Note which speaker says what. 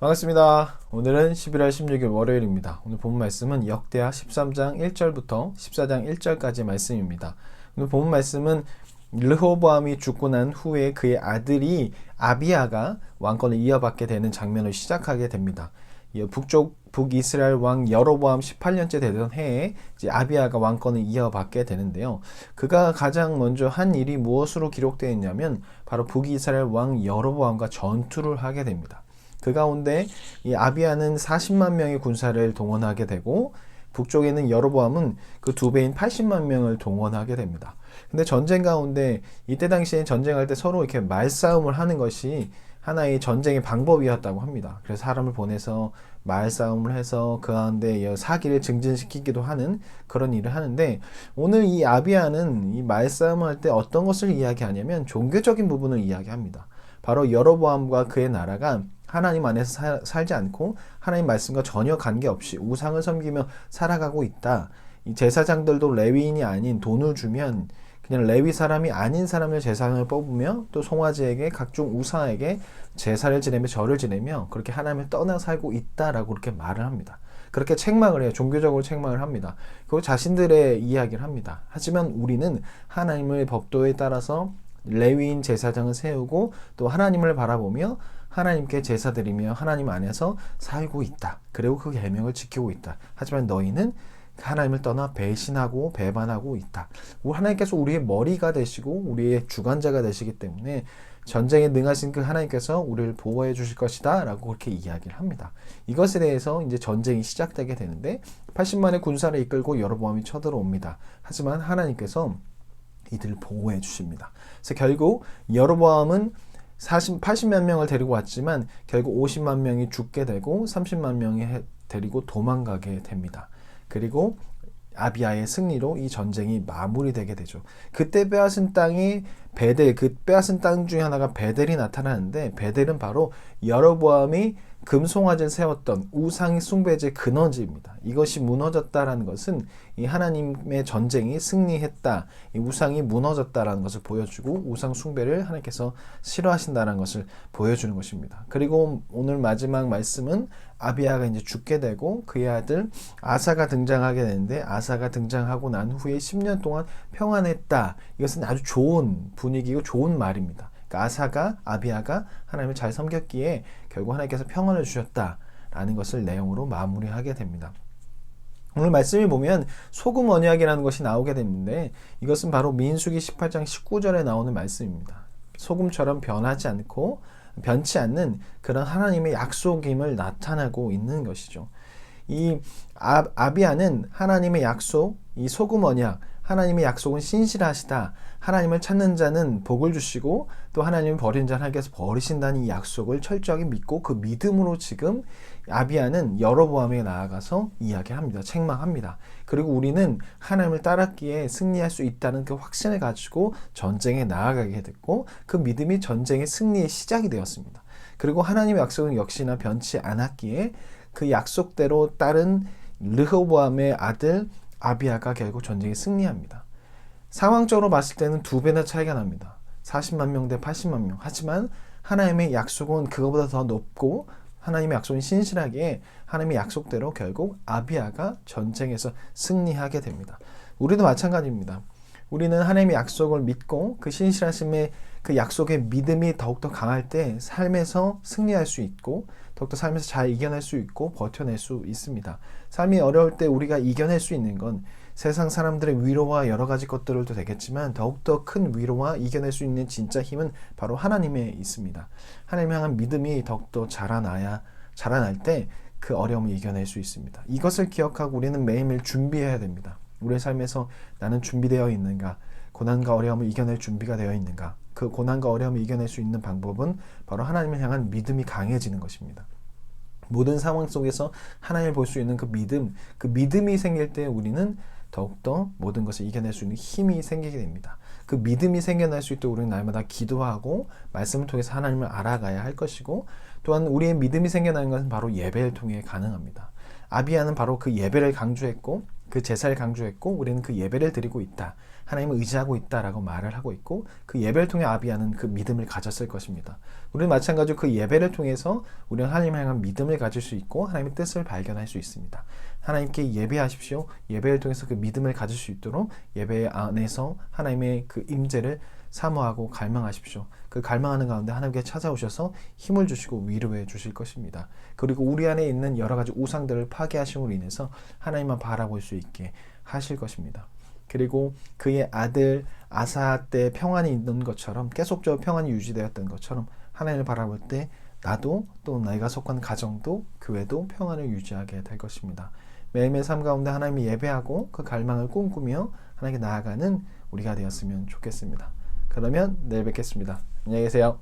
Speaker 1: 반갑습니다. 오늘은 11월 16일 월요일입니다. 오늘 본 말씀은 역대하 13장 1절부터 14장 1절까지의 말씀입니다. 오늘 본 말씀은 르호보암이 죽고 난 후에 그의 아들이 아비야가 왕권을 이어받게 되는 장면을 시작하게 됩니다. 북이스라엘 왕 여로보암 18년째 되던 해에 이제 아비야가 왕권을 이어받게 되는데요. 그가 가장 먼저 한 일이 무엇으로 기록되어 있냐면 바로 북이스라엘 왕 여로보암과 전투를 하게 됩니다. 그 가운데 이 아비야는 40만 명의 군사를 동원하게 되고 북쪽에는 여로보암은 그 두 배인 80만 명을 동원하게 됩니다. 근데 전쟁 가운데 이때 당시에 전쟁할 때 서로 이렇게 말싸움을 하는 것이 하나의 전쟁의 방법이었다고 합니다. 그래서 사람을 보내서 말싸움을 해서 그 가운데 사기를 증진시키기도 하는 그런 일을 하는데, 오늘 이 아비야는 이 말싸움을 할 때 어떤 것을 이야기하냐면 종교적인 부분을 이야기합니다. 바로 여로보암과 그의 나라가 하나님 안에서 살지 않고 하나님 말씀과 전혀 관계없이 우상을 섬기며 살아가고 있다. 이 제사장들도 레위인이 아닌 돈을 주면 그냥 레위 사람이 아닌 사람을 제사장을 뽑으며 또 송아지에게 각종 우상에게 제사를 지내며 절을 지내며 그렇게 하나님을 떠나 살고 있다라고 그렇게 말을 합니다. 그렇게 책망을 해요. 종교적으로 책망을 합니다. 그리고 자신들의 이야기를 합니다. 하지만 우리는 하나님의 법도에 따라서 레위인 제사장을 세우고 또 하나님을 바라보며 하나님께 제사드리며 하나님 안에서 살고 있다. 그리고 그 계명을 지키고 있다. 하지만 너희는 하나님을 떠나 배신하고 배반하고 있다. 하나님께서 우리의 머리가 되시고 우리의 주관자가 되시기 때문에 전쟁에 능하신 그 하나님께서 우리를 보호해 주실 것이다 라고 그렇게 이야기를 합니다. 이것에 대해서 이제 전쟁이 시작되게 되는데 80만의 군사를 이끌고 여로보암이 쳐들어옵니다. 하지만 하나님께서 이들을 보호해 주십니다. 그래서 결국 여로보암은 80만 명을 데리고 왔지만 결국 50만 명이 죽게 되고 30만 명이 데리고 도망가게 됩니다. 그리고 아비야의 승리로 이 전쟁이 마무리되게 되죠. 그때 빼앗은 땅이 베델, 그 빼앗은 땅 중에 하나가 베델이 나타나는데, 베델은 바로 여로보암이 금송아지를 세웠던 우상 숭배의 근원지입니다. 이것이 무너졌다라는 것은 이 하나님의 전쟁이 승리했다, 이 우상이 무너졌다라는 것을 보여주고 우상 숭배를 하나님께서 싫어하신다는 것을 보여주는 것입니다. 그리고 오늘 마지막 말씀은 아비야가 이제 죽게 되고 그의 아들 아사가 등장하게 되는데, 아사가 등장하고 난 후에 10년 동안 평안했다. 이것은 아주 좋은 분위기고 좋은 말입니다. 그러니까 아비야가 하나님을 잘 섬겼기에 결국 하나님께서 평안을 주셨다라는 것을 내용으로 마무리하게 됩니다. 오늘 말씀을 보면 소금 언약이라는 것이 나오게 되는데, 이것은 바로 민수기 18장 19절에 나오는 말씀입니다. 소금처럼 변치 않는 그런 하나님의 약속임을 나타나고 있는 것이죠. 이 아비야는 하나님의 약속, 이 소금 언약, 하나님의 약속은 신실하시다. 하나님을 찾는 자는 복을 주시고 또 하나님을 버린 자는 하나님께서 버리신다는 이 약속을 철저하게 믿고 그 믿음으로 지금 아비야는 여로보암에게 나아가서 이야기합니다. 책망합니다. 그리고 우리는 하나님을 따랐기에 승리할 수 있다는 그 확신을 가지고 전쟁에 나아가게 됐고 그 믿음이 전쟁의 승리의 시작이 되었습니다. 그리고 하나님의 약속은 역시나 변치 않았기에 그 약속대로 따른 르호보암의 아들 아비야가 결국 전쟁에 승리합니다. 상황적으로 봤을 때는 두 배나 차이가 납니다. 40만 명 대 80만 명. 하지만 하나님의 약속은 그거보다 더 높고 하나님의 약속은 신실하게 하나님의 약속대로 결국 아비야가 전쟁에서 승리하게 됩니다. 우리도 마찬가지입니다. 우리는 하나님의 약속을 믿고 그 신실하심의 그 약속의 믿음이 더욱더 강할 때 삶에서 승리할 수 있고 더욱더 삶에서 잘 이겨낼 수 있고 버텨낼 수 있습니다. 삶이 어려울 때 우리가 이겨낼 수 있는 건 세상 사람들의 위로와 여러 가지 것들도 되겠지만 더욱더 큰 위로와 이겨낼 수 있는 진짜 힘은 바로 하나님에 있습니다. 하나님 향한 믿음이 더욱더 자라날 때 그 어려움을 이겨낼 수 있습니다. 이것을 기억하고 우리는 매일매일 준비해야 됩니다. 우리의 삶에서 나는 준비되어 있는가? 고난과 어려움을 이겨낼 준비가 되어 있는가? 그 고난과 어려움을 이겨낼 수 있는 방법은 바로 하나님을 향한 믿음이 강해지는 것입니다. 모든 상황 속에서 하나님을 볼 수 있는 그 믿음이 생길 때 우리는 더욱더 모든 것을 이겨낼 수 있는 힘이 생기게 됩니다. 그 믿음이 생겨날 수 있도록 우리는 날마다 기도하고 말씀을 통해서 하나님을 알아가야 할 것이고, 또한 우리의 믿음이 생겨나는 것은 바로 예배를 통해 가능합니다. 아비야는 바로 그 예배를 강조했고 그 제사를 강조했고 우리는 그 예배를 드리고 있다. 하나님을 의지하고 있다라고 말을 하고 있고 그 예배를 통해 아비아는 그 믿음을 가졌을 것입니다. 우리는 마찬가지로 그 예배를 통해서 우리는 하나님을 향한 믿음을 가질 수 있고 하나님의 뜻을 발견할 수 있습니다. 하나님께 예배하십시오. 예배를 통해서 그 믿음을 가질 수 있도록 예배 안에서 하나님의 그 임재를 사모하고 갈망하십시오. 그 갈망하는 가운데 하나님께 찾아오셔서 힘을 주시고 위로해 주실 것입니다. 그리고 우리 안에 있는 여러 가지 우상들을 파괴하심으로 인해서 하나님만 바라볼 수 있게 하실 것입니다. 그리고 그의 아들 아사 때 평안이 있는 것처럼 계속적으로 평안이 유지되었던 것처럼 하나님을 바라볼 때 나도 또 내가 속한 가정도 교회도 평안을 유지하게 될 것입니다. 매일매일 삶 가운데 하나님을 예배하고 그 갈망을 꿈꾸며 하나님께 나아가는 우리가 되었으면 좋겠습니다. 그러면 내일 뵙겠습니다. 안녕히 계세요.